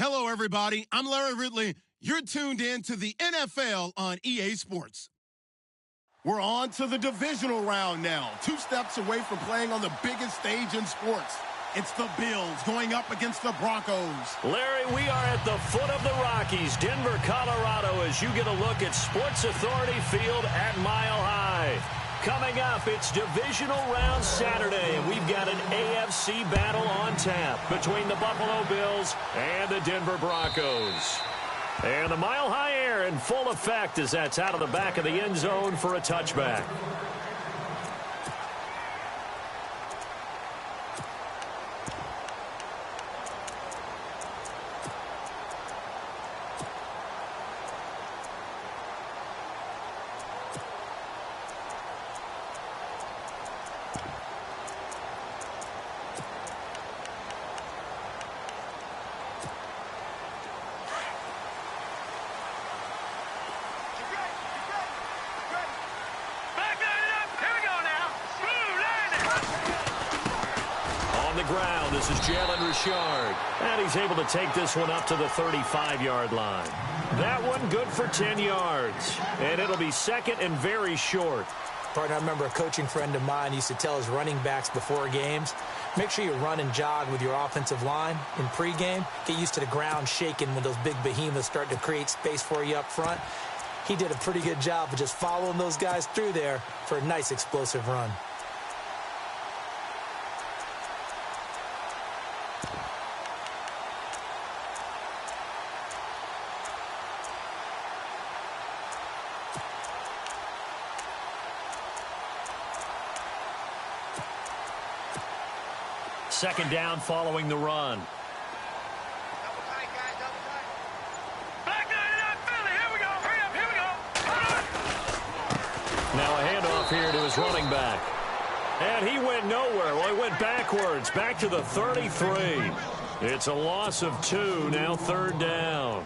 Hello, everybody. I'm Larry Ridley. You're tuned in to the NFL on EA Sports. We're on to the divisional round now. 2 steps away from playing on the biggest stage in sports. It's the Bills going up against the Broncos. Larry, we are at the foot of the Rockies, Denver, Colorado, as you get a look at Sports Authority Field at Mile High. Coming up, it's divisional round Saturday, and we've got an AFC battle on tap between the Buffalo Bills and the Denver Broncos. And the Mile High air in full effect as that's out of the back of the end zone for a touchback. Ground. This is Jalen Richard. And he's able to take this one up to the 35-yard line. That one good for 10 yards. And it'll be second and very short. Partner, I remember a coaching friend of mine used to tell his running backs before games, make sure you run and jog with your offensive line in pregame. Get used to the ground shaking when those big behemoths start to create space for you up front. He did a pretty good job of just following those guys through there for a nice explosive run. Second down following the run. Double tight, guys, double tight. Back nine, Philly, here we go, here we go. Now a handoff here to his running back. And he went nowhere. Well, he went backwards, back to the 33. It's a loss of 2, now third down.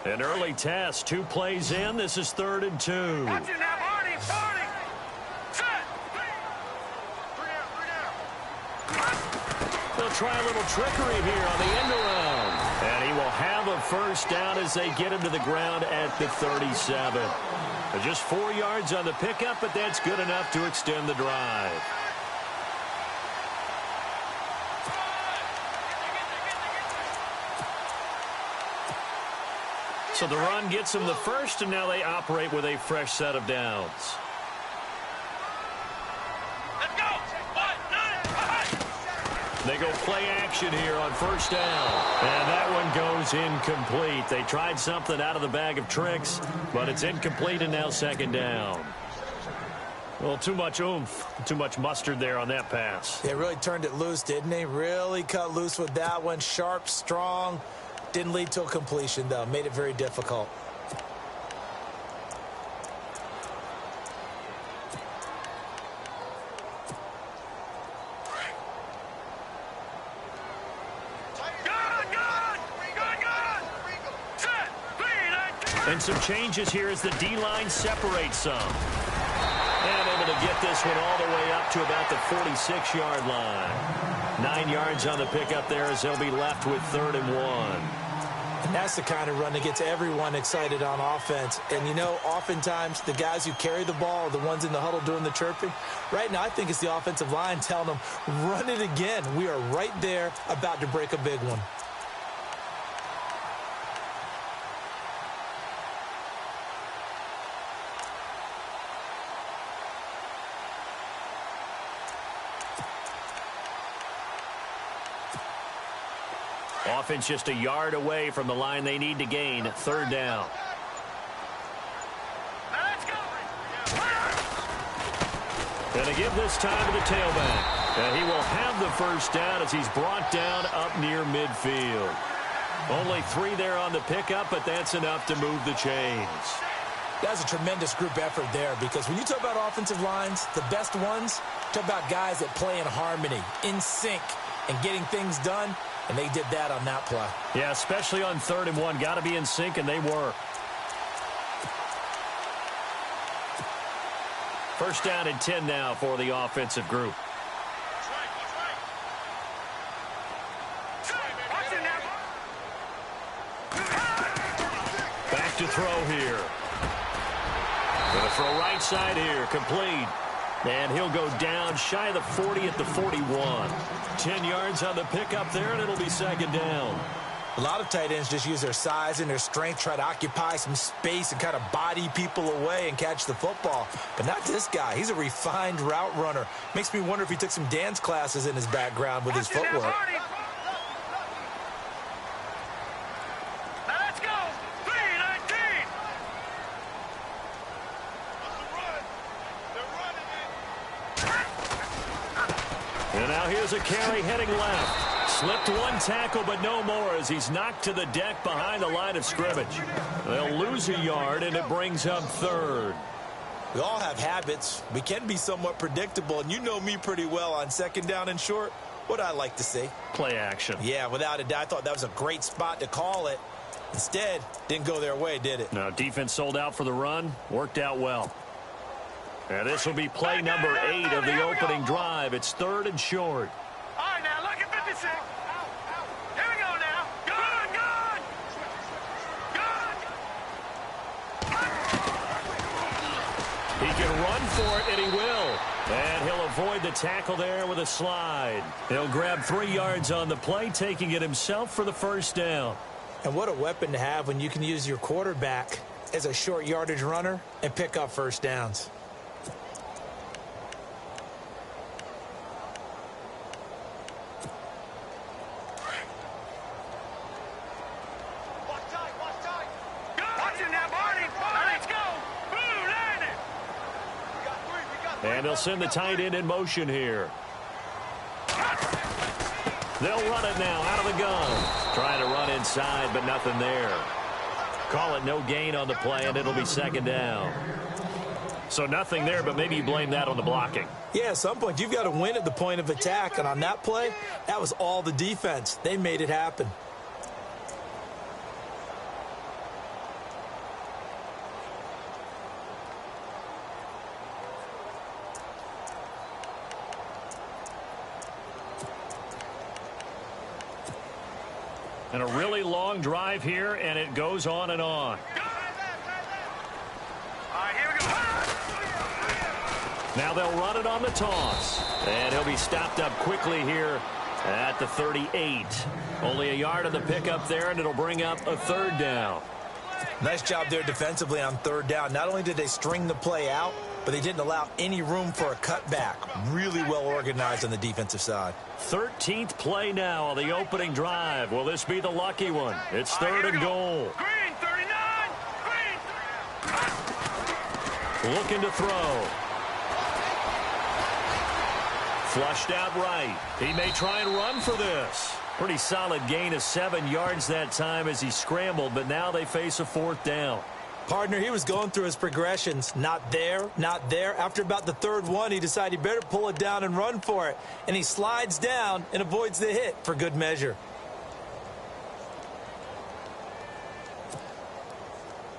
An early test, 2 plays in. This is 3rd and 2. Watch it now, Marty, Marty. Set. 3 down. They'll try a little trickery here on the end around. And he will have a first down as they get him to the ground at the 37. Just 4 yards on the pickup, but that's good enough to extend the drive. So the run gets them the first, and now they operate with a fresh set of downs. Let's go. They go play action here on first down. And that one goes incomplete. They tried something out of the bag of tricks, but it's incomplete and now second down. Well, too much oomph, too much mustard there on that pass. They really turned it loose, didn't they? Really cut loose with that one. Sharp, strong. Didn't lead to a completion, though. Made it very difficult. And some changes here as the D-line separates some. And able to get this one all the way up to about the 46-yard line. 9 yards on the pickup there as they'll be left with 3rd and 1. And that's the kind of run that gets everyone excited on offense. And, you know, oftentimes the guys who carry the ball are the ones in the huddle doing the chirping. Right now, I think it's the offensive line telling them, run it again. We are right there about to break a big one. Offense just a yard away from the line they need to gain. 3rd down. And they give this time to the tailback. And he will have the first down as he's brought down up near midfield. Only 3 there on the pickup, but that's enough to move the chains. That's a tremendous group effort there, because when you talk about offensive lines, the best ones, talk about guys that play in harmony, in sync, and getting things done, and they did that on that play. Yeah, especially on 3rd and 1. Got to be in sync, and they were. First down and 10 now for the offensive group. Back to throw here. Going to throw right side here, complete. And he'll go down shy of the 40 at the 41. 10 yards on the pickup there, and it'll be 2nd down. A lot of tight ends just use their size and their strength, try to occupy some space and kind of body people away and catch the football. But not this guy. He's a refined route runner. Makes me wonder if he took some dance classes in his background with his footwork. And now here's a carry heading left. Slipped one tackle, but no more as he's knocked to the deck behind the line of scrimmage. They'll lose a yard, and it brings up 3rd. We all have habits. We can be somewhat predictable, and you know me pretty well on 2nd down and short. What I like to see? Play action. Yeah, without a doubt. I thought that was a great spot to call it. Instead, didn't go their way, did it? No, defense sold out for the run. Worked out well. And this will be play number 8 of the opening drive. It's 3rd and short. All right, now, look at 56. Here we go now. Good, good. Good. He can run for it, and he will. And he'll avoid the tackle there with a slide. He'll grab 3 yards on the play, taking it himself for the first down. And what a weapon to have when you can use your quarterback as a short yardage runner and pick up first downs. And they'll send the tight end in motion here. They'll run it now out of the gun. Trying to run inside, but nothing there. Call it no gain on the play, and it'll be 2nd down. So nothing there, but maybe you blame that on the blocking. Yeah, at some point, you've got to win at the point of attack. And on that play, that was all the defense. They made it happen. And a really long drive here, and it goes on and on. All right, here we go. Now they'll run it on the toss. And he'll be stopped up quickly here at the 38. Only a yard on the pickup there, and it'll bring up a 3rd down. Nice job there defensively on 3rd down. Not only did they string the play out, but they didn't allow any room for a cutback. Really well organized on the defensive side. 13th play now on the opening drive. Will this be the lucky one? It's 3rd and goal. Green, 39. Green. Looking to throw. Flushed out right. He may try and run for this. Pretty solid gain of 7 yards that time as he scrambled, but now they face a 4th down. Partner, he was going through his progressions. Not there, not there. After about the 3rd one, he decided he better pull it down and run for it. And he slides down and avoids the hit for good measure.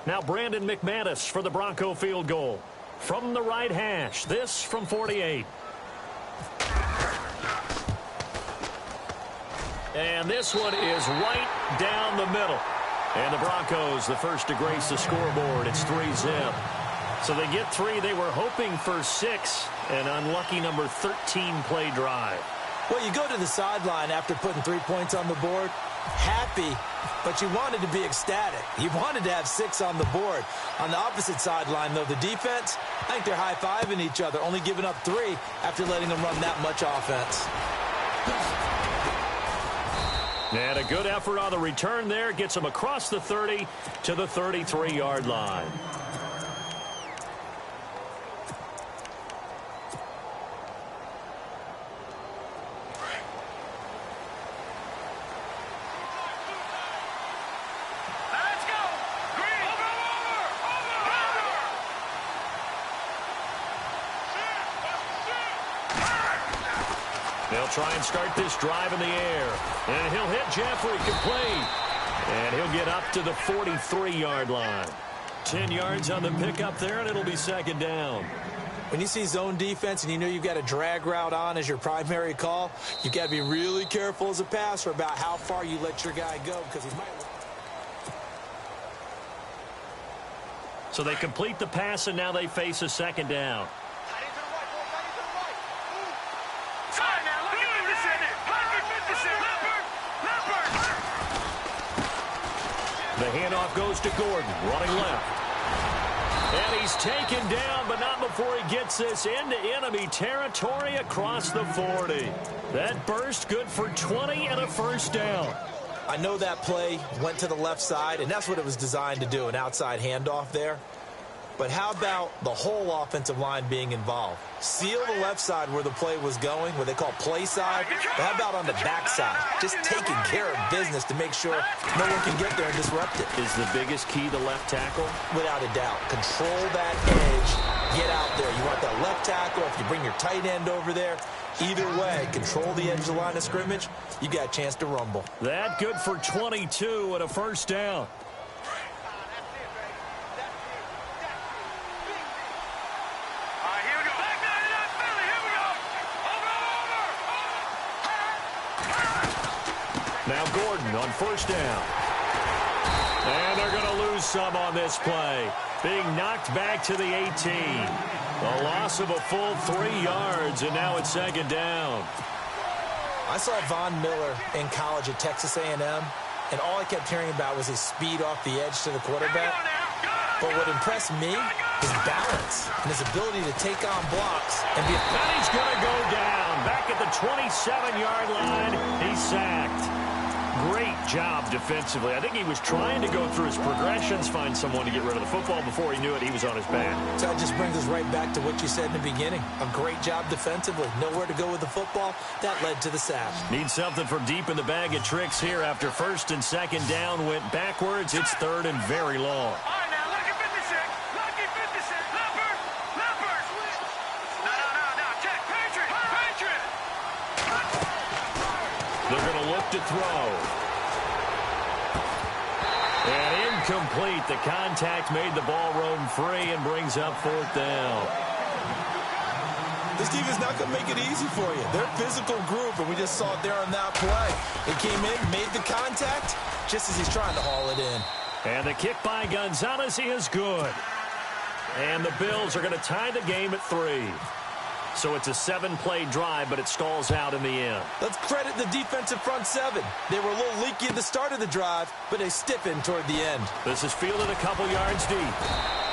Now Brandon McManus for the Bronco field goal. From the right hash, this from 48. And this one is right down the middle. And the Broncos, the first to grace the scoreboard. It's 3-zip. So they get 3. They were hoping for 6. An unlucky number 13 play drive. Well, you go to the sideline after putting 3 points on the board, happy, but you wanted to be ecstatic. You wanted to have 6 on the board. On the opposite sideline, though, the defense, I think they're high-fiving each other, only giving up 3 after letting them run that much offense. And a good effort on the return there. Gets them across the 30 to the 33-yard line. Let's go. Green. Over. try and start this drive in the air. And he'll hit Jeffrey complete. And he'll get up to the 43-yard line. 10 yards on the pickup there, and it'll be second down. When you see zone defense and you know you've got a drag route on as your primary call, you've got to be really careful as a passer about how far you let your guy go because he might... So they complete the pass, and now they face a second down. The handoff goes to Gordon, running left. And he's taken down, but not before he gets this into enemy territory across the 40. That burst good for 20 and a first down. I know that play went to the left side, and that's what it was designed to do, an outside handoff there. But how about the whole offensive line being involved? Seal the left side where the play was going, what they call play side. But how about on the back side? Just taking care of business to make sure no one can get there and disrupt it. Is the biggest key the left tackle? Without a doubt. Control that edge. Get out there. You want that left tackle. If you bring your tight end over there, either way, control the edge of the line of scrimmage, you got a chance to rumble. That good for 22 and a first down. Now Gordon on first down. And they're going to lose some on this play. Being knocked back to the 18. A loss of a full 3 yards, and now it's second down. I saw Von Miller in college at Texas A&M, and all I kept hearing about was his speed off the edge to the quarterback. But what impressed me is balance and his ability to take on blocks. And he's going to go down. Back at the 27-yard line, he's sacked. Great job defensively. I think he was trying to go through his progressions, find someone to get rid of the football. Before he knew it, he was on his back. So that just brings us right back to what you said in the beginning. A great job defensively. Nowhere to go with the football. That led to the sack. Need something from deep in the bag of tricks here. After first and second down went backwards, it's third and very long. They're going to look to throw. And incomplete. The contact made the ball roam free and brings up fourth down. This team is not going to make it easy for you. They're a physical group, and we just saw it there on that play. He came in, made the contact, just as he's trying to haul it in. And the kick by Gonzalez is good. And the Bills are going to tie the game at 3. So it's a 7-play drive, but it stalls out in the end. Let's credit the defensive front 7. They were a little leaky at the start of the drive, but they stiffened toward the end. This is fielded a couple yards deep.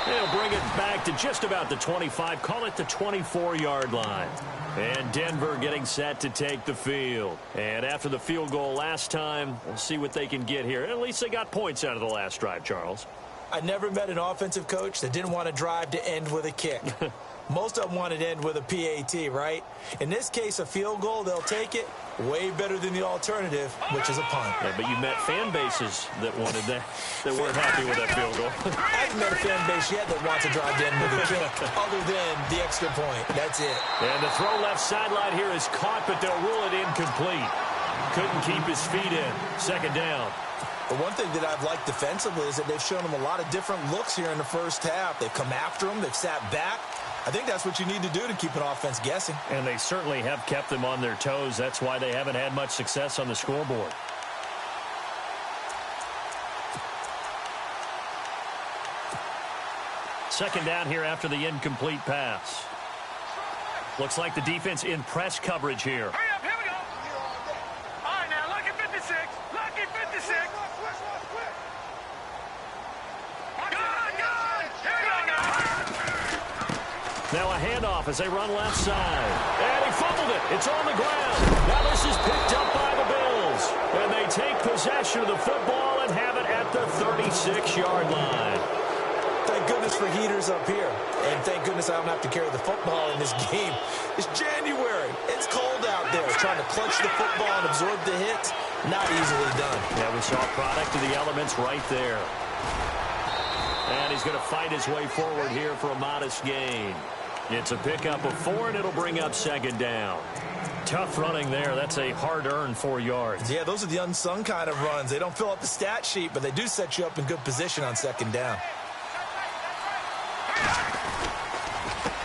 They'll bring it back to just about the 25. Call it the 24-yard line. And Denver getting set to take the field. And after the field goal last time, we'll see what they can get here. At least they got points out of the last drive, Charles. I never met an offensive coach that didn't want to drive to end with a kick. Most of them wanted to end with a PAT, right? In this case, a field goal, they'll take it. Way better than the alternative, which is a punt. Yeah, but you met fan bases that wanted that weren't happy with that field goal. I haven't met a fan base yet that wants to drive to end with a kick, other than the extra point. That's it. And the throw left sideline here is caught, but they'll rule it incomplete. Couldn't keep his feet in. Second down. The one thing that I've liked defensively is that they've shown him a lot of different looks here in the first half. They've come after him. They've sat back. I think that's what you need to do to keep an offense guessing. And they certainly have kept them on their toes. That's why they haven't had much success on the scoreboard. Second down here after the incomplete pass. Looks like the defense in press coverage here. Hurry up, here we go. All right, now, lucky 56. Lucky 56. Now a handoff as they run left side. And he fumbled it. It's on the ground. Now this is picked up by the Bills. And they take possession of the football and have it at the 36-yard line. Thank goodness for heaters up here. And thank goodness I don't have to carry the football in this game. It's January. It's cold out there. Trying to clutch the football and absorb the hits, not easily done. Yeah, we saw a product of the elements right there. And he's going to fight his way forward here for a modest gain. It's a pickup of 4, and it'll bring up second down. Tough running there. That's a hard-earned 4 yards. Yeah, those are the unsung kind of runs. They don't fill up the stat sheet, but they do set you up in good position on second down.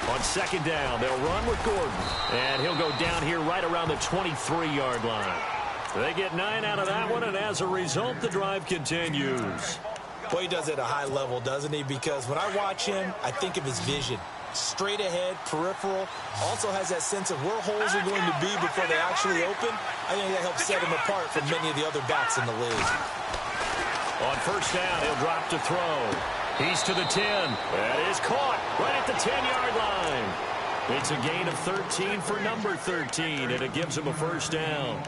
On second down, they'll run with Gordon. And he'll go down here right around the 23-yard line. They get 9 out of that one, and as a result, the drive continues. Boy, he does it at a high level, doesn't he? Because when I watch him, I think of his vision. Straight ahead, peripheral, also has that sense of where holes are going to be before they actually open. I think that helps set him apart from many of the other backs in the league. On first down, he'll drop to throw. He's to the 10. That is caught right at the 10-yard line. It's a gain of 13 for number 13, and it gives him a first down.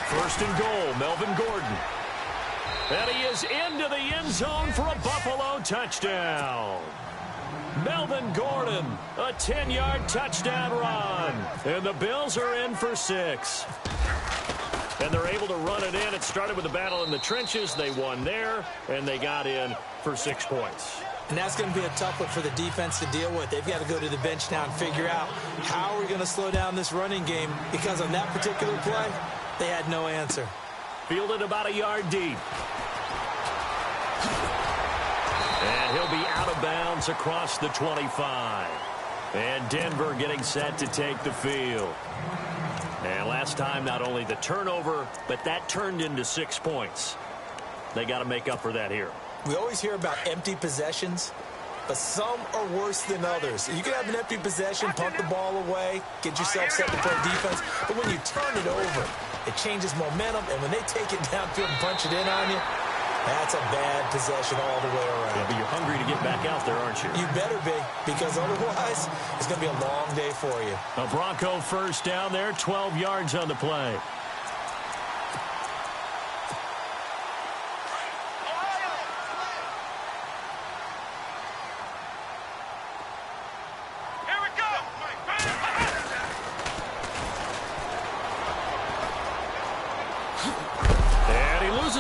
First and goal, Melvin Gordon. And he is into the end zone for a Buffalo touchdown. Melvin Gordon, a 10-yard touchdown run. And the Bills are in for 6. And they're able to run it in. It started with a battle in the trenches. They won there, and they got in for 6 points. And that's going to be a tough one for the defense to deal with. They've got to go to the bench now and figure out how we're going to slow down this running game, because on that particular play, they had no answer. Fielded about a yard deep. And he'll be out of bounds across the 25. And Denver getting set to take the field. And last time, not only the turnover, but that turned into 6 points. They got to make up for that here. We always hear about empty possessions, but some are worse than others. You can have an empty possession, punt the ball away, get yourself set to play defense, but when you turn it over, it changes momentum, and when they take it downfield and punch it in on you, that's a bad possession all the way around. Yeah, but you're hungry to get back out there, aren't you? You better be, because otherwise it's going to be a long day for you. A Bronco first down there, 12 yards on the play.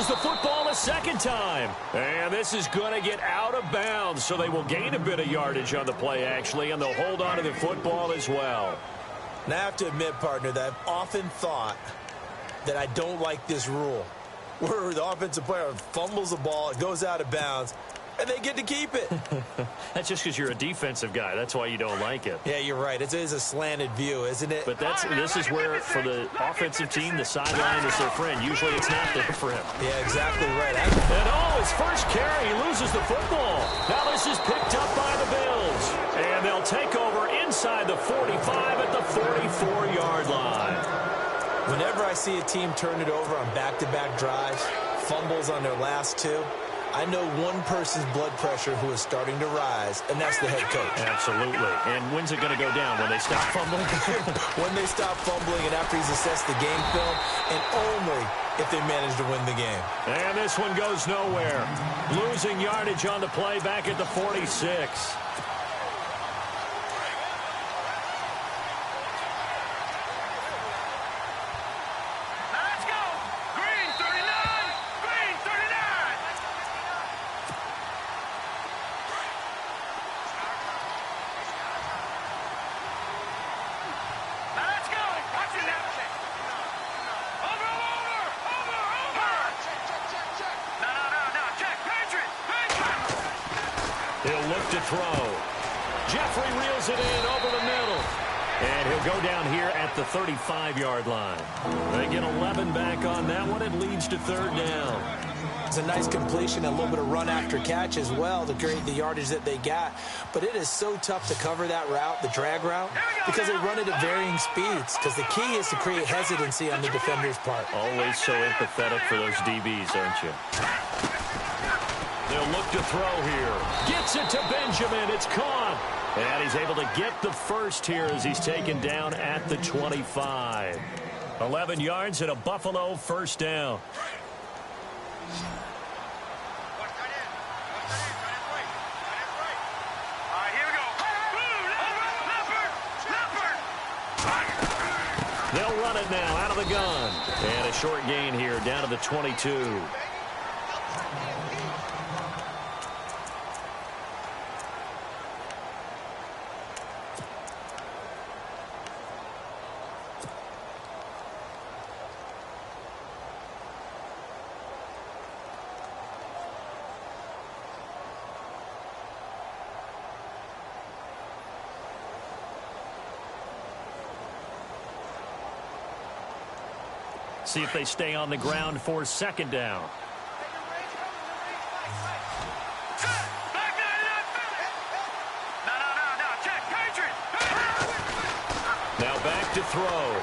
The football a second time. And this is going to get out of bounds, so they will gain a bit of yardage on the play, actually, and they'll hold on to the football as well. Now, I have to admit, partner, that I've often thought that I don't like this rule, where the offensive player fumbles the ball, it goes out of bounds, and they get to keep it. That's just because you're a defensive guy. That's why you don't like it. Yeah, you're right. It is a slanted view, isn't it? But this is where, for the offensive team, the sideline is their friend. Usually it's not there for him. Yeah, exactly right. And his first carry, he loses the football. Now this is picked up by the Bills. And they'll take over inside the 45 at the 44-yard line. Whenever I see a team turn it over on back-to-back drives, fumbles on their last 2, I know one person's blood pressure who is starting to rise, and that's the head coach. Absolutely. And when's it going to go down? When they stop fumbling? When they stop fumbling and after he's assessed the game film, and only if they manage to win the game. And this one goes nowhere. Losing yardage on the play back at the 46. To throw. Jeffrey reels it in over the middle. And he'll go down here at the 35-yard line. They get 11 back on that one. It leads to third down. It's a nice completion, a little bit of run after catch as well to create the yardage that they got. But it is so tough to cover that route, the drag route, because they run it at varying speeds. Because the key is to create hesitancy on the defender's part. Always so empathetic for those DBs, aren't you? They'll look to throw here. Gets it to Benjamin. It's caught. And he's able to get the first here as he's taken down at the 25. 11 yards and a Buffalo first down. They'll run it now out of the gun. And a short gain here down to the 22. See if they stay on the ground for second down. Now back to throw.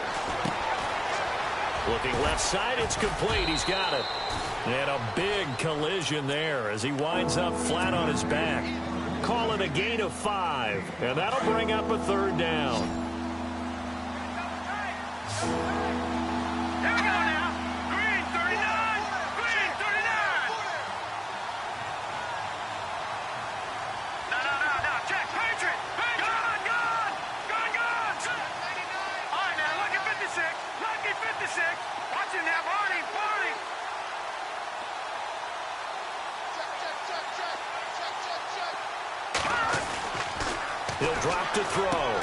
Looking left side, it's complete. He's got it. And a big collision there as he winds up flat on his back. Call it a gain of 5, and that'll bring up a third down. He'll drop to throw.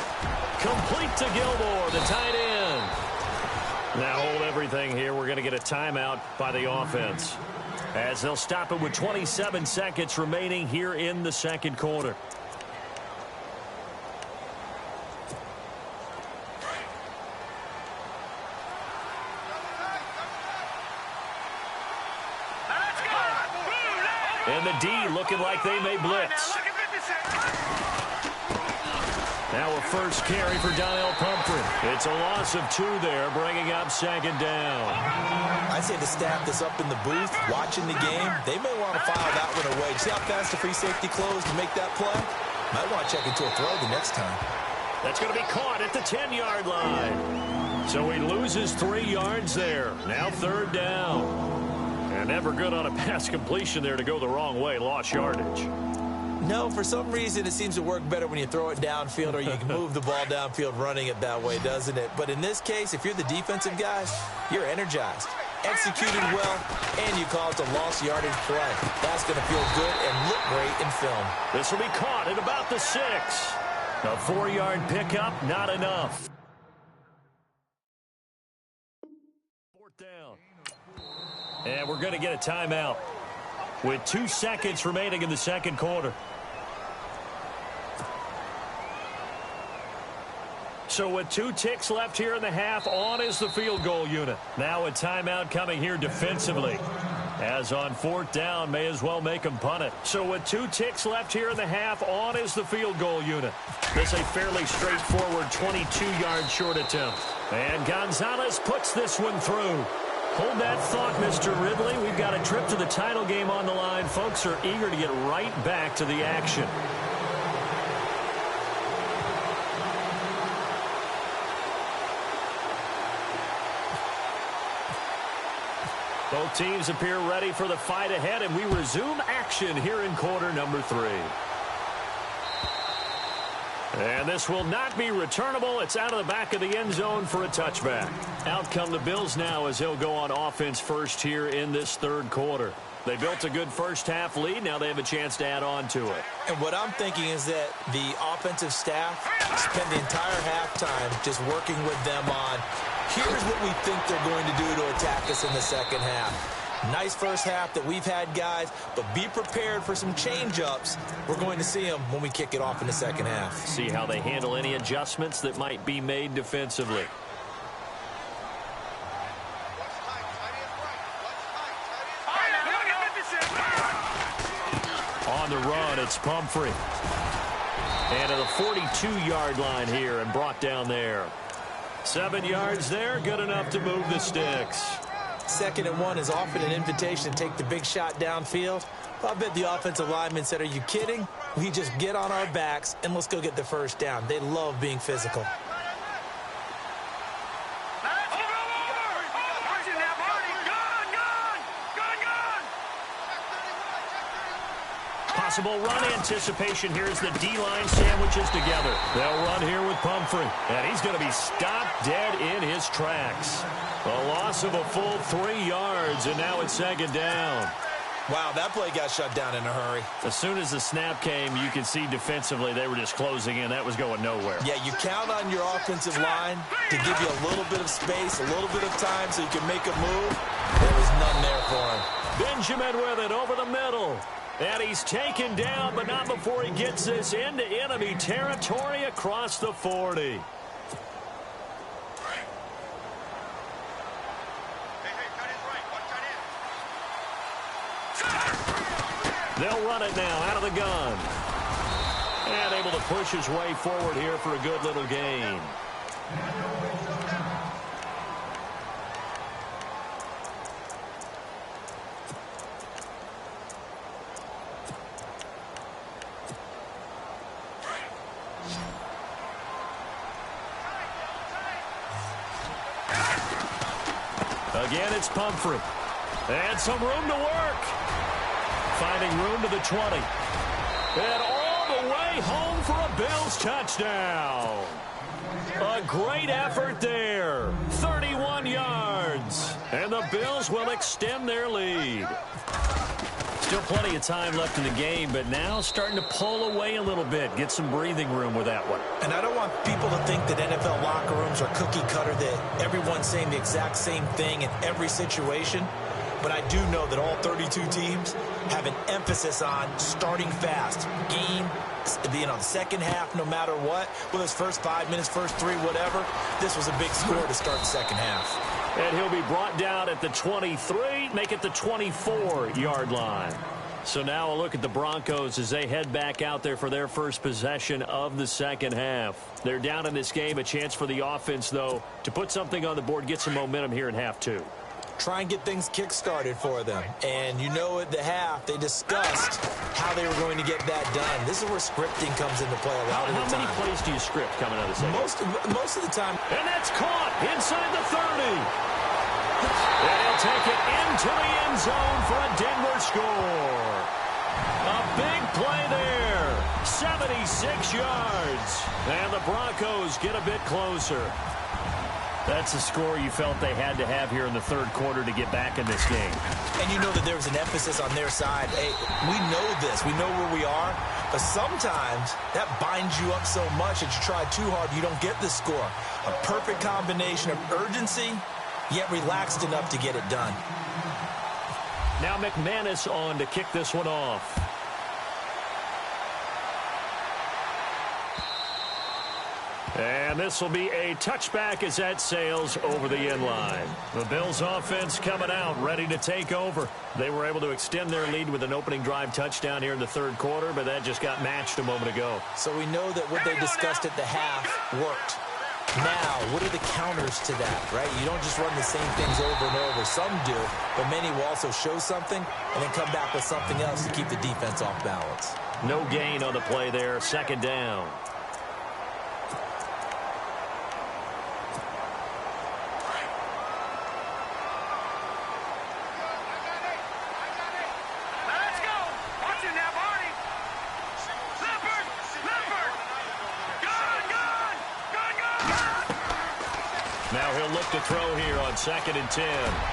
Complete to Gilmore, the tight end. Now hold everything here. We're going to get a timeout by the offense, as they'll stop it with 27 seconds remaining here in the second quarter. And the D looking like they may blitz. Now a first carry for Donnell Pumphrey. It's a loss of 2 there, bringing up second down. I'd say the staff that's up in the booth watching the game, they may want to file that one away. See how fast the free safety closed to make that play? Might want to check into a throw the next time. That's going to be caught at the 10-yard line. So he loses 3 yards there. Now third down. And never good on a pass completion there to go the wrong way. Lost yardage. No, for some reason it seems to work better when you throw it downfield or you can move the ball downfield running it that way, doesn't it? But in this case, if you're the defensive guys, you're energized, executed well, and you call it a lost yardage play. That's going to feel good and look great in film. This will be caught at about the 6. A 4-yard pickup, not enough. Fourth down. And we're going to get a timeout with 2 seconds remaining in the second quarter. So with 2 ticks left here in the half, on is the field goal unit. Now a timeout coming here defensively. As on fourth down, may as well make them punt it. So with 2 ticks left here in the half, on is the field goal unit. This a fairly straightforward 22-yard short attempt. And Gonzalez puts this one through. Hold that thought, Mr. Ridley. We've got a trip to the title game on the line. Folks are eager to get right back to the action. Both teams appear ready for the fight ahead, and we resume action here in quarter number 3. And this will not be returnable. It's out of the back of the end zone for a touchback. Out come the Bills now as they'll go on offense first here in this third quarter. They built a good first-half lead. Now they have a chance to add on to it. And what I'm thinking is that the offensive staff spend the entire halftime just working with them on, here's what we think they're going to do to attack us in the second half. Nice first half that we've had, guys, but be prepared for some change-ups. We're going to see them when we kick it off in the second half. See how they handle any adjustments that might be made defensively. On the run, it's Pumphrey. And to the 42-yard line here and brought down there. 7 yards there, good enough to move the sticks. 2nd and 1 is often an invitation to take the big shot downfield. I bet the offensive lineman said, are you kidding? We just get on our backs and let's go get the first down. They love being physical. Possible run anticipation here as the D-line sandwiches together. They'll run here with Pumphrey, and he's going to be stopped dead in his tracks. A loss of a full 3 yards, and now it's second down. Wow, that play got shut down in a hurry. As soon as the snap came, you could see defensively they were just closing in. That was going nowhere. Yeah, you count on your offensive line to give you a little bit of space, a little bit of time so you can make a move. There was none there for him. Benjamin with it over the middle. And he's taken down, but not before he gets this into enemy territory across the 40. They'll run it now out of the gun. And able to push his way forward here for a good little gain. Again, it's Pumphrey. And some room to work. Finding room to the 20. And all the way home for a Bills touchdown. A great effort there. 31 yards. And the Bills will extend their lead. Still plenty of time left in the game, but now starting to pull away a little bit. Get some breathing room with that one. And I don't want people to think that NFL locker rooms are cookie cutter, that everyone's saying the exact same thing in every situation. But I do know that all 32 teams have an emphasis on starting fast. Game, being on the second half no matter what. Whether it's first 5 minutes, first 3, whatever. This was a big score to start the second half. And he'll be brought down at the 23, make it the 24-yard line. So now a look at the Broncos as they head back out there for their first possession of the second half. They're down in this game. A chance for the offense, though, to put something on the board, get some momentum here in half 2. Try and get things kick-started for them. And you know at the half, they discussed how they were going to get that done. This is where scripting comes into play a lot of the time. How many plays do you script coming out of the second? Most of the time. And that's caught inside the 30. And he'll take it into the end zone for a Denver score. A big play there. 76 yards. And the Broncos get a bit closer. That's a score you felt they had to have here in the third quarter to get back in this game. And you know that there was an emphasis on their side. Hey, we know this. We know where we are. But sometimes that binds you up so much that you try too hard, you don't get the score. A perfect combination of urgency, yet relaxed enough to get it done. Now McManus on to kick this one off. And this will be a touchback as that sails over the end line. The Bills offense coming out, ready to take over. They were able to extend their lead with an opening drive touchdown here in the third quarter, but that just got matched a moment ago. So we know that what they discussed at the half worked. Now, what are the counters to that, right? You don't just run the same things over and over. Some do, but many will also show something and then come back with something else to keep the defense off balance. No gain on the play there, second down. Now he'll look to throw here on 2nd and 10.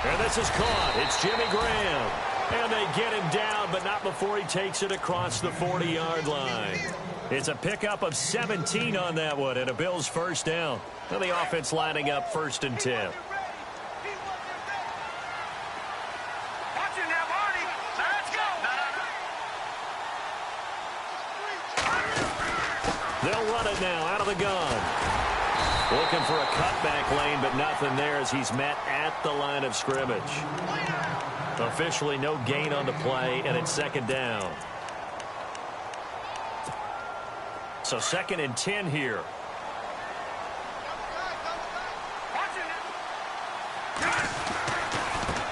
And this is caught. It's Jimmy Graham. And they get him down, but not before he takes it across the 40-yard line. It's a pickup of 17 on that one and a Bills first down. And the offense lining up 1st and 10. They'll run it now out of the gun. Looking for a cutback lane, but nothing there as he's met at the line of scrimmage. Officially no gain on the play, and it's second down. So 2nd and 10 here.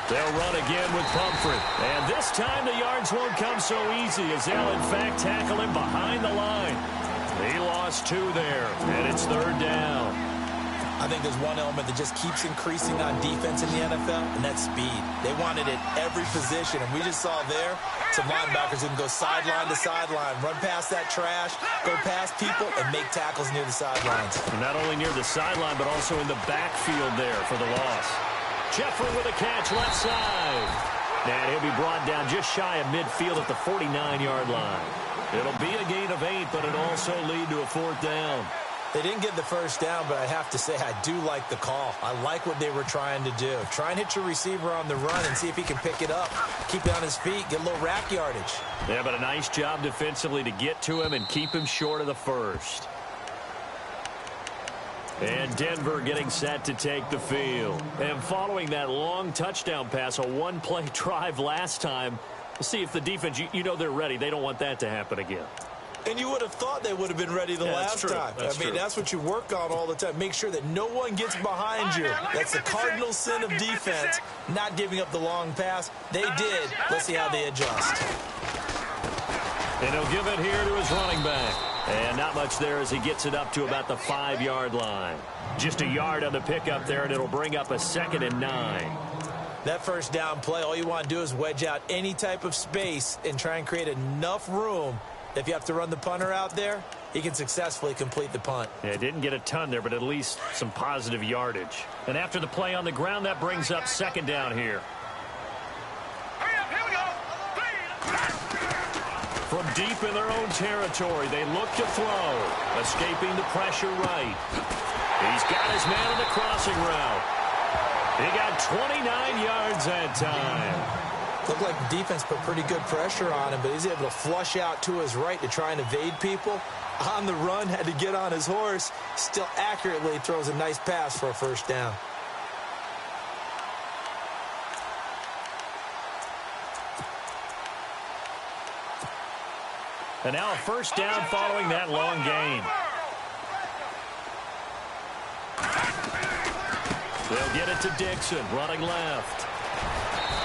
They'll run again with Pumphrey. And this time the yards won't come so easy as they'll in fact tackle him behind the line. He lost 2 there, and it's 3rd down. I think there's one element that just keeps increasing on defense in the NFL, and that's speed. They want it at every position, and we just saw there some linebackers who can go sideline to sideline, run past that trash, go past people, and make tackles near the sidelines. Not only near the sideline, but also in the backfield there for the loss. Jeffrey with a catch left side. And he'll be brought down just shy of midfield at the 49-yard line. It'll be a gain of 8, but it'll also lead to a 4th down. They didn't get the first down, but I have to say I do like the call. I like what they were trying to do. Try and hit your receiver on the run and see if he can pick it up. Keep it on his feet, get a little rack yardage. Yeah, but a nice job defensively to get to him and keep him short of the first. And Denver getting set to take the field. And following that long touchdown pass, a one-play drive last time, we'll see if the defense, you know they're ready. They don't want that to happen again. And you would have thought they would have been ready the last time. That's what you work on all the time. Make sure that no one gets behind you. That's the cardinal sin of defense, not giving up the long pass. They did. Let's see how they adjust. And he'll give it here to his running back. And not much there as he gets it up to about the 5-yard line. Just a yard on the pickup there, and it'll bring up a 2nd and 9. That first down play, all you want to do is wedge out any type of space and try and create enough room. If you have to run the punter out there, he can successfully complete the punt. Yeah, didn't get a ton there, but at least some positive yardage. And after the play on the ground, that brings up 2nd down here. From deep in their own territory, they look to throw. Escaping the pressure right. He's got his man on the crossing route. He got 29 yards that time. Looked like the defense put pretty good pressure on him, but he's able to flush out to his right to try and evade people. On the run, had to get on his horse. Still accurately throws a nice pass for a 1st down. And now a 1st down following that long gain. They'll get it to Dixon, running left.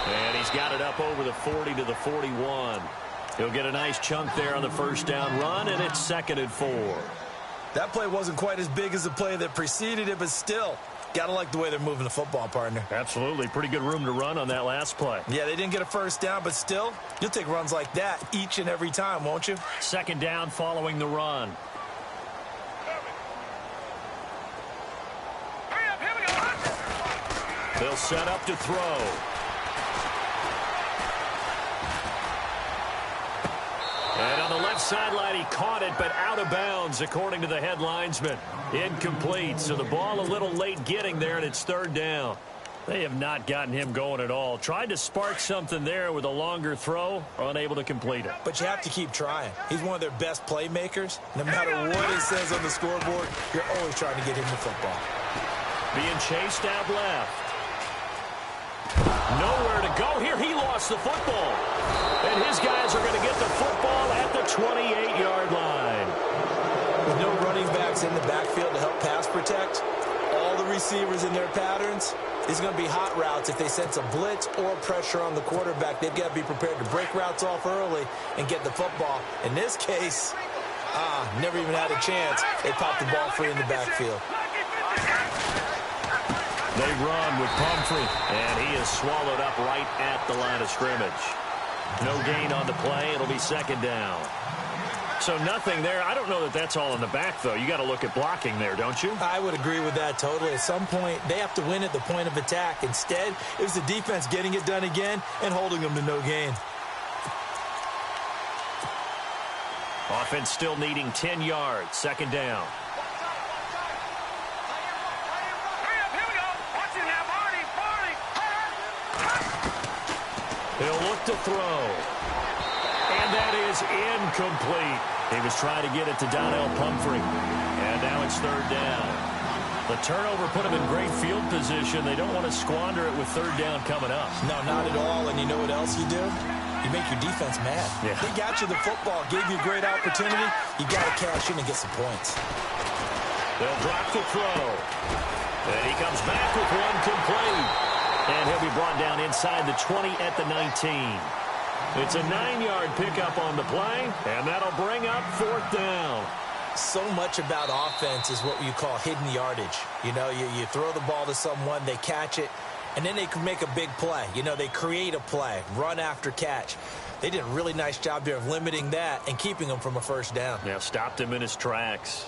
And he's got it up over the 40 to the 41. He'll get a nice chunk there on the 1st down run, and it's 2nd and 4. That play wasn't quite as big as the play that preceded it, but still, got to like the way they're moving the football, partner. Absolutely. Pretty good room to run on that last play. Yeah, they didn't get a 1st down, but still, you'll take runs like that each and every time, won't you? 2nd down following the run. They'll set up to throw. And on the left sideline, he caught it, but out of bounds, according to the head linesman. Incomplete, so the ball a little late getting there, and it's 3rd down. They have not gotten him going at all. Tried to spark something there with a longer throw, unable to complete it. But you have to keep trying. He's one of their best playmakers. No matter what it says on the scoreboard, you're always trying to get him the football. Being chased out left. Nowhere to go here. He lost the football. And his guys are going to get the football at the 28-yard line. With no running backs in the backfield to help pass protect, all the receivers in their patterns, these are going to be hot routes. If they sense a blitz or pressure on the quarterback, they've got to be prepared to break routes off early and get the football. In this case, never even had a chance. They popped the ball free in the backfield. They run with Pumphrey, and he is swallowed up right at the line of scrimmage. No gain on the play. It'll be 2nd down. So nothing there. I don't know that that's all in the back, though. You got to look at blocking there, don't you? I would agree with that totally. At some point, they have to win at the point of attack. Instead, it was the defense getting it done again and holding them to no gain. Offense still needing 10 yards. 2nd down. He'll look to throw. And that is incomplete. He was trying to get it to Donnell Pumphrey. And now it's 3rd down. The turnover put him in great field position. They don't want to squander it with 3rd down coming up. No, not at all. And you know what else you do? You make your defense mad. Yeah. They got you the football, gave you a great opportunity. You got to cash in and get some points. They'll drop the throw. And he comes back with one complete. And he'll be brought down inside the 20 at the 19. It's a 9-yard pickup on the play, and that'll bring up 4th down. So much about offense is what you call hidden yardage. You know, you throw the ball to someone, they catch it, and then they can make a big play. You know, they create a play, run after catch. They did a really nice job there of limiting that and keeping him from a first down. Yeah, stopped him in his tracks.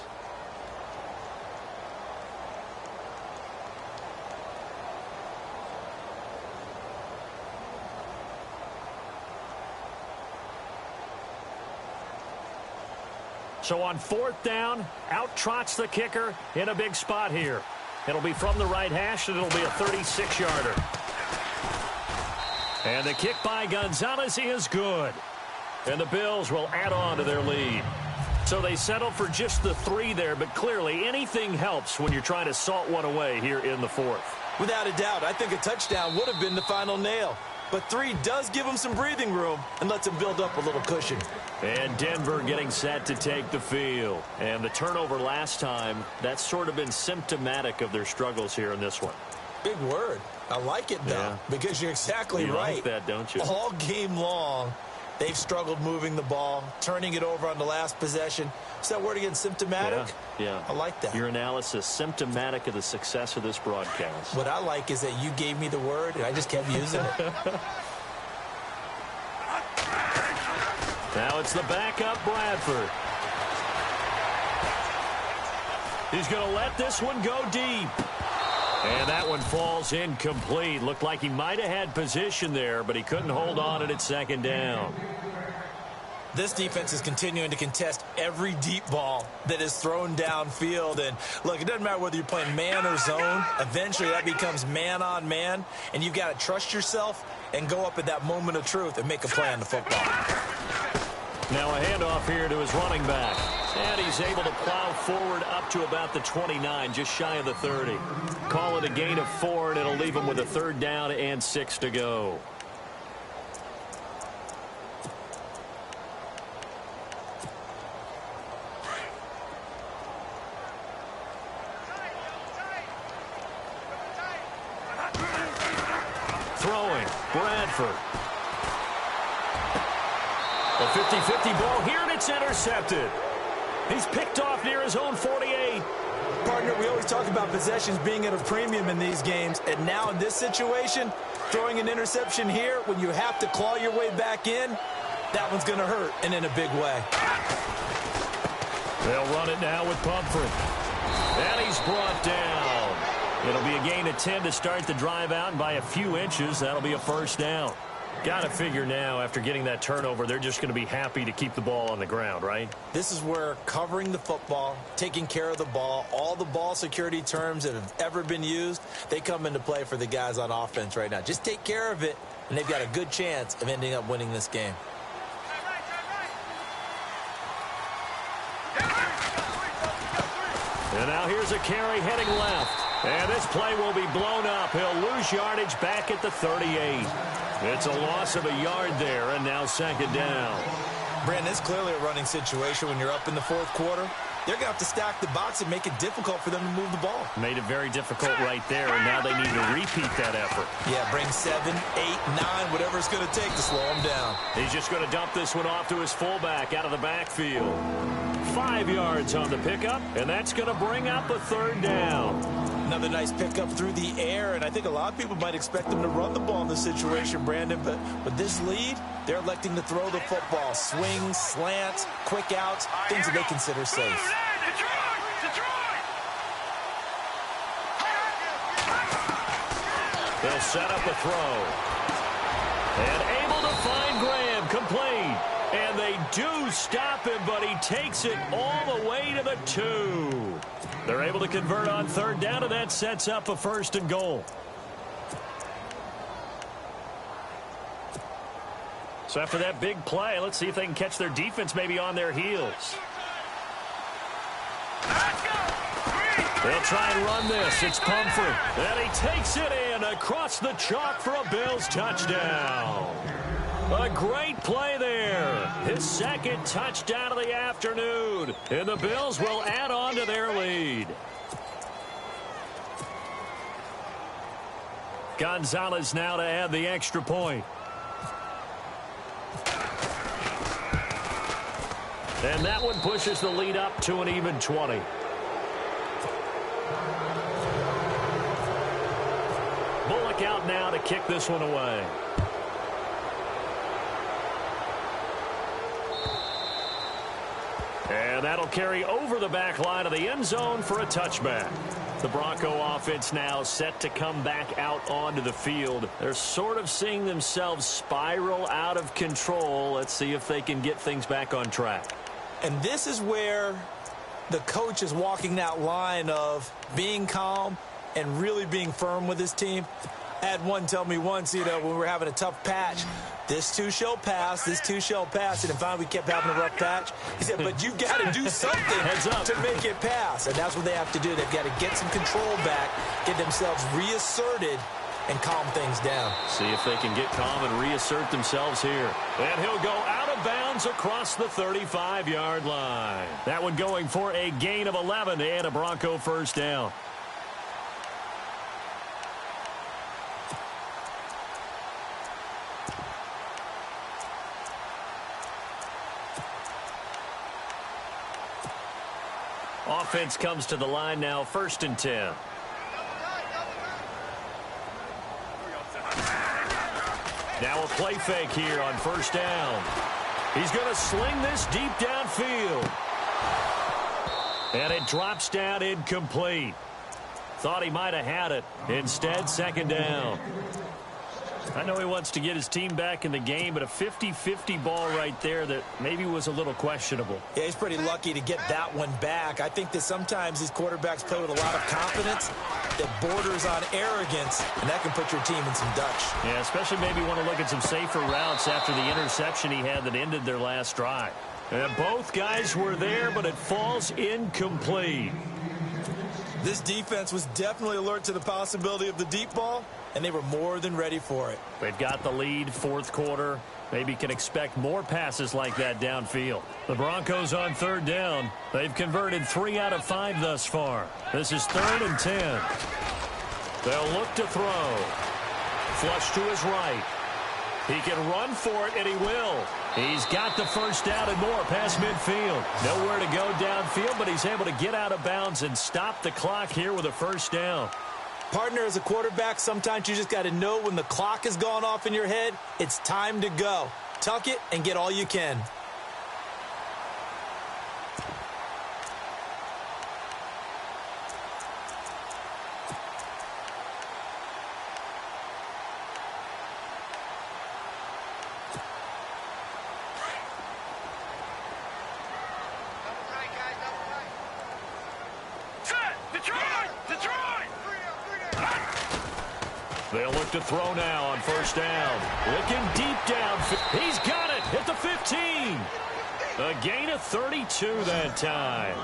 So on 4th down, out trots the kicker in a big spot here. It'll be from the right hash, and it'll be a 36-yarder. And the kick by Gonzalez is good. And the Bills will add on to their lead. So they settle for just the 3 there, but clearly anything helps when you're trying to salt one away here in the 4th. Without a doubt, I think a touchdown would have been the final nail. But 3 does give him some breathing room and lets him build up a little cushion. And Denver getting set to take the field. And the turnover last time, that's sort of been symptomatic of their struggles here in this one. Big word. I like it, though, because you're exactly right. You like that, don't you? All game long, they've struggled moving the ball, turning it over on the last possession. Is that word again, symptomatic? Yeah. I like that. Your analysis, symptomatic of the success of this broadcast. What I like is that you gave me the word, and I just kept using it. Now it's the backup, Bradford. He's going to let this one go deep. And that one falls incomplete. Looked like he might have had position there, but he couldn't hold on at 2nd down. This defense is continuing to contest every deep ball that is thrown downfield. And, look, it doesn't matter whether you're playing man or zone. Eventually that becomes man on man, and you've got to trust yourself and go up at that moment of truth and make a play on the football. Now a handoff here to his running back. And he's able to plow forward up to about the 29, just shy of the 30. Call it a gain of 4, and it'll leave him with a 3rd down and 6 to go. Throwing, Bradford. A 50-50 ball here, and it's intercepted. He's picked off near his own 48. Partner, we always talk about possessions being at a premium in these games, and now in this situation, throwing an interception here when you have to claw your way back in, that one's going to hurt, and in a big way. They'll run it now with Pumphrey. And he's brought down. It'll be a gain of 10 to start the drive out, and by a few inches, that'll be a 1st down. Got to figure now, after getting that turnover, they're just going to be happy to keep the ball on the ground, right? This is where covering the football, taking care of the ball, all the ball security terms that have ever been used, they come into play for the guys on offense right now. Just take care of it, and they've got a good chance of ending up winning this game. And now here's a carry heading left. And this play will be blown up. He'll lose yardage back at the 38. It's a loss of a yard there, and now 2nd down. Brandon, it's clearly a running situation when you're up in the 4th quarter. They're going to have to stack the box and make it difficult for them to move the ball. Made it very difficult right there, and now they need to repeat that effort. Yeah, bring 7, 8, 9, whatever it's going to take to slow them down. He's just going to dump this one off to his fullback out of the backfield. 5 yards on the pickup, and that's going to bring up a 3rd down. Another nice pickup through the air, and I think a lot of people might expect them to run the ball in this situation, Brandon, but with this lead, they're electing to throw the football. Swings, slants, quick outs, things that they consider safe. They'll set up a throw. And able to find Graham, complete. And they do stop him, but he takes it all the way to the 2. They're able to convert on 3rd down, and that sets up a 1st and goal. So after that big play, let's see if they can catch their defense maybe on their heels. They'll try and run this. It's Pumphrey. And he takes it in across the chalk for a Bills touchdown. A great play there. His 2nd touchdown of the afternoon. And the Bills will add on to their lead. Gonzalez now to add the extra point. And that one pushes the lead up to an even 20. Bullock out now to kick this one away. And that'll carry over the back line of the end zone for a touchback. The Bronco offense now set to come back out onto the field. They're sort of seeing themselves spiral out of control. Let's see if they can get things back on track. And this is where the coach is walking that line of being calm and really being firm with his team. I had one tell me once, when we were having a tough patch, this too shall pass, this too shall pass. And finally we kept having a rough patch. He said, but you got to do something to make it pass. And that's what they have to do. They've got to get some control back, get themselves reasserted, and calm things down. See if they can get calm and reassert themselves here. And he'll go out of bounds across the 35-yard line. That one going for a gain of 11 and a Bronco first down. Offense comes to the line now, 1st and 10. Now a play fake here on 1st down. He's going to sling this deep downfield. And it drops down incomplete. Thought he might have had it. Instead, 2nd down. I know he wants to get his team back in the game, but a 50-50 ball right there that maybe was a little questionable. Yeah, he's pretty lucky to get that one back. I think that sometimes these quarterbacks play with a lot of confidence that borders on arrogance, and that can put your team in some Dutch. Yeah, especially maybe want to look at some safer routes after the interception he had that ended their last drive. And both guys were there, but it falls incomplete. This defense was definitely alert to the possibility of the deep ball, and they were more than ready for it. They've got the lead, 4th quarter. Maybe can expect more passes like that downfield. The Broncos on 3rd down. They've converted 3 out of 5 thus far. This is 3rd and 10. They'll look to throw. Flush to his right. He can run for it, and he will. He's got the 1st down and more past midfield. Nowhere to go downfield, but he's able to get out of bounds and stop the clock here with a 1st down. Partner, as a quarterback, sometimes you just got to know when the clock has gone off in your head, it's time to go. Tuck it and get all you can. They'll look to throw now on 1st down. Looking deep down. He's got it at the 15. A gain of 32 that time.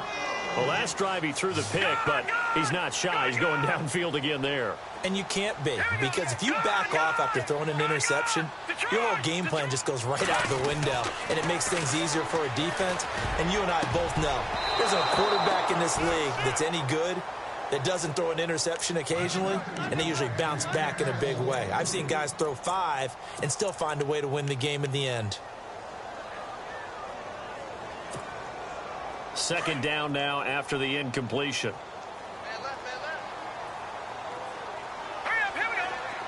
Well, last drive he threw the pick, but he's not shy. He's going downfield again there. And you can't be, because if you back off after throwing an interception, your whole game plan just goes right out the window, and it makes things easier for a defense. And you and I both know there's a quarterback in this league that's any good that doesn't throw an interception occasionally, and they usually bounce back in a big way. I've seen guys throw 5 and still find a way to win the game in the end. 2nd down now after the incompletion.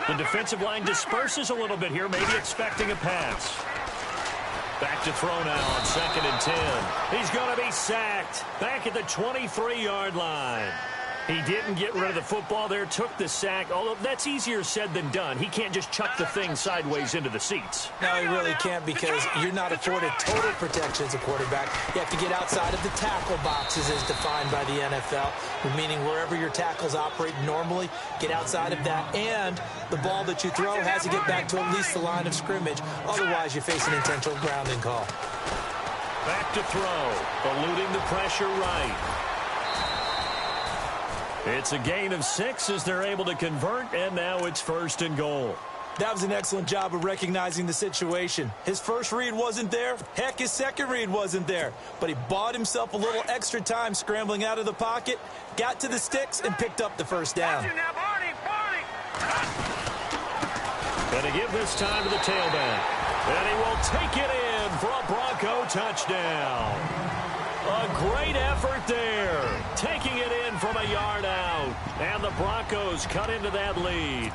The defensive line disperses a little bit here, maybe expecting a pass. Back to throw now on 2nd and 10. He's going to be sacked back at the 23-yard line. He didn't get rid of the football there, took the sack, although that's easier said than done. He can't just chuck the thing sideways into the seats. No, he really can't, because you're not afforded total protection as a quarterback. You have to get outside of the tackle boxes as defined by the NFL, meaning wherever your tackles operate normally, get outside of that, and the ball that you throw has to get back to at least the line of scrimmage. Otherwise, you face an intentional grounding call. Back to throw, eluding the pressure right. It's a gain of 6 as they're able to convert, and now it's 1st and goal. That was an excellent job of recognizing the situation. His first read wasn't there. Heck, his second read wasn't there. But he bought himself a little extra time scrambling out of the pocket, got to the sticks, and picked up the 1st down. And to give this time to the tailback. And he will take it in. in for a Bronco touchdown. A great effort there. Taking it in from a yard out. And the Broncos cut into that lead.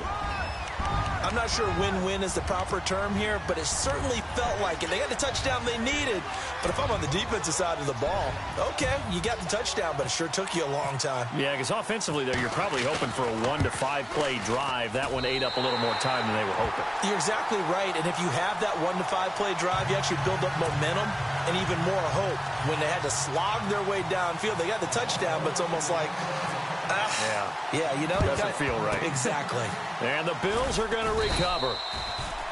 I'm not sure win-win is the proper term here, but it certainly felt like it. They got the touchdown they needed. But if I'm on the defensive side of the ball, okay, you got the touchdown, but it sure took you a long time. Yeah, because offensively there, you're probably hoping for a 1 to 5 play drive. That one ate up a little more time than they were hoping. You're exactly right. And if you have that 1 to 5 play drive, you actually build up momentum and even more hope. When they had to slog their way downfield, they got the touchdown, but it's almost like, yeah, you know, doesn't feel right. Exactly. And the Bills are going to recover.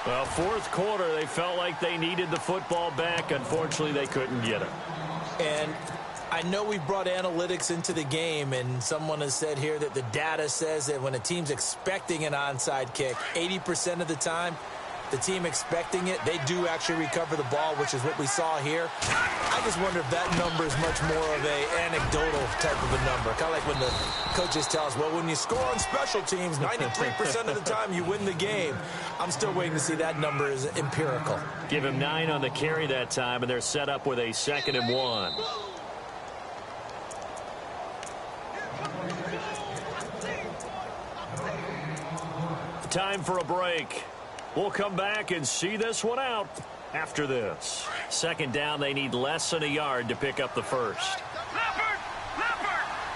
Well, fourth quarter, they felt like they needed the football back. Unfortunately, they couldn't get it. And I know we brought analytics into the game, and someone has said here that the data says that when a team's expecting an onside kick, 80% of the time, the team expecting it, they do actually recover the ball, which is what we saw here. I just wonder if that number is much more of an anecdotal type of a number. Kind of like when the coaches tell us, well, when you score on special teams, 93% of the time you win the game. I'm still waiting to see that number is empirical. Give him 9 on the carry that time, and they're set up with a 2nd and 1. Time for a break. We'll come back and see this one out after this. 2nd down, they need less than a yard to pick up the first. Leopard!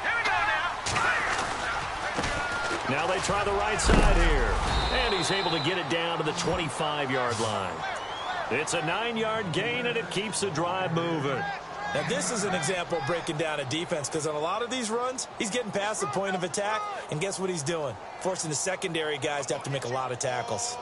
Here we go now! Now they try the right side here. And he's able to get it down to the 25-yard line. It's a 9-yard gain, and it keeps the drive moving. Now, this is an example of breaking down a defense, because on a lot of these runs, he's getting past the point of attack, and guess what he's doing? Forcing the secondary guys to have to make a lot of tackles.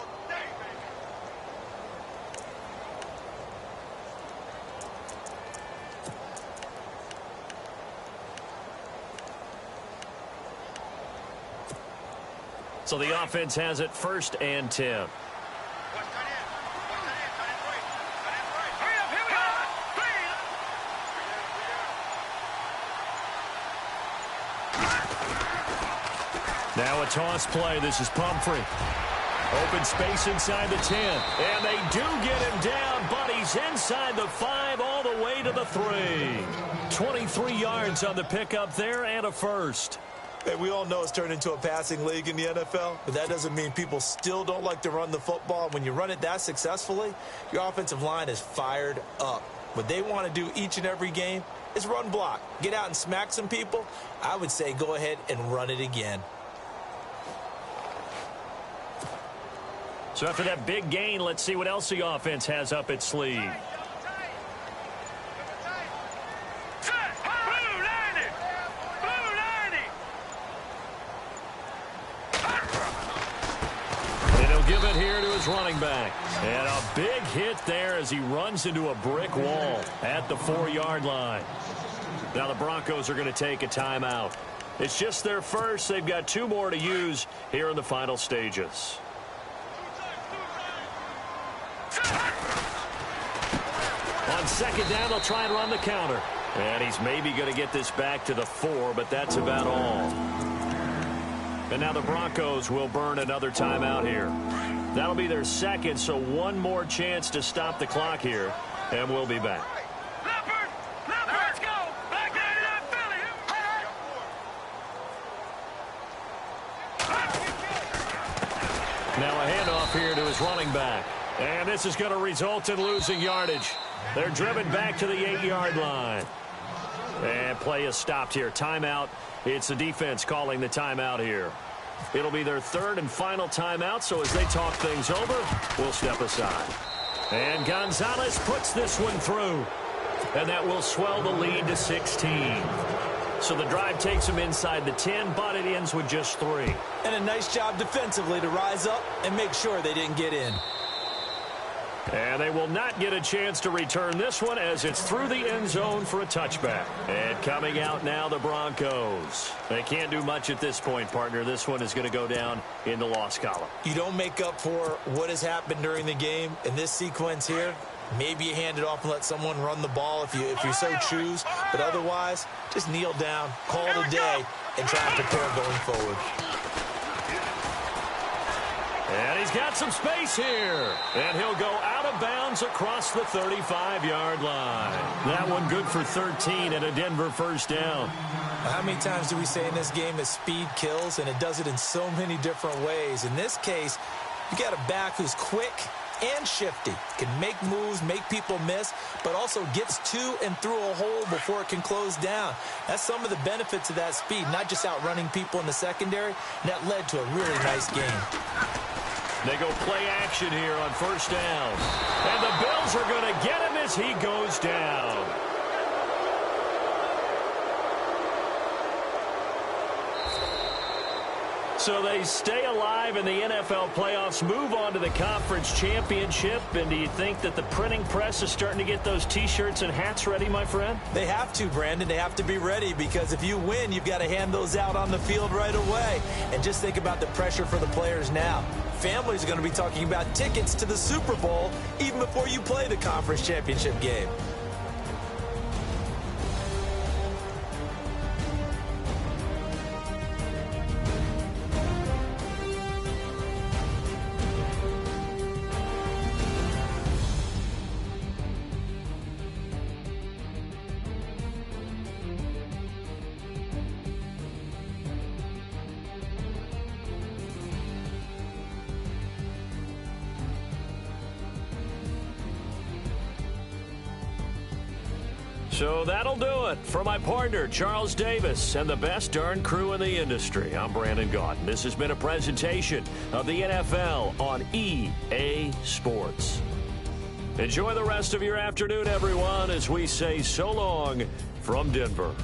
So the offense has it 1st and 10. Now a toss play. This is Pumphrey. Open space inside the 10. And they do get him down, but he's inside the 5 all the way to the 3. 23 yards on the pickup there and a first. Hey, we all know it's turned into a passing league in the NFL, but that doesn't mean people still don't like to run the football. When you run it that successfully, your offensive line is fired up. What they want to do each and every game is run block. Get out and smack some people. I would say go ahead and run it again. So after that big gain, let's see what else the offense has up its sleeve. Give it here to his running back. And a big hit there as he runs into a brick wall at the 4-yard line. Now the Broncos are going to take a timeout. It's just their first. They've got 2 more to use here in the final stages. On 2nd down, they'll try and run the counter. And he's maybe going to get this back to the 4, but that's about all. And now the Broncos will burn another timeout here. That'll be their 2nd, so 1 more chance to stop the clock here, and we'll be back. Leopard! Let's go! Back there to that Philly! Now a handoff here to his running back. And this is going to result in losing yardage. They're driven back to the 8-yard line. And play is stopped here. Timeout. It's the defense calling the timeout here. It'll be their 3rd and final timeout, so as they talk things over, we'll step aside. And Gonzalez puts this one through. And that will swell the lead to 16. So the drive takes them inside the 10, but it ends with just 3. And a nice job defensively to rise up and make sure they didn't get in. And they will not get a chance to return this one as it's through the end zone for a touchback. And coming out now, the Broncos. They can't do much at this point, partner. This one is going to go down in the loss column. You don't make up for what has happened during the game in this sequence here. Maybe you hand it off and let someone run the ball if you so choose. But otherwise, just kneel down, call it a day, and try to prepare going forward. And he's got some space here. And he'll go out of bounds across the 35-yard line. That one good for 13 and a Denver first down. How many times do we say in this game that speed kills, and it does it in so many different ways? In this case, you got a back who's quick and shifty, can make moves, make people miss, but also gets to and through a hole before it can close down. That's some of the benefits of that speed, not just outrunning people in the secondary, and that led to a really nice game. They go play action here on first down. And the Bills are going to get him as he goes down. So they stay alive in the NFL playoffs, move on to the conference championship. And do you think that the printing press is starting to get those T-shirts and hats ready, my friend? They have to, Brandon. They have to be ready, because if you win, you've got to hand those out on the field right away. And just think about the pressure for the players now. Families are going to be talking about tickets to the Super Bowl even before you play the conference championship game. So that'll do it for my partner, Charles Davis, and the best darn crew in the industry. I'm Brandon Gaudin. This has been a presentation of the NFL on EA Sports. Enjoy the rest of your afternoon, everyone, as we say so long from Denver.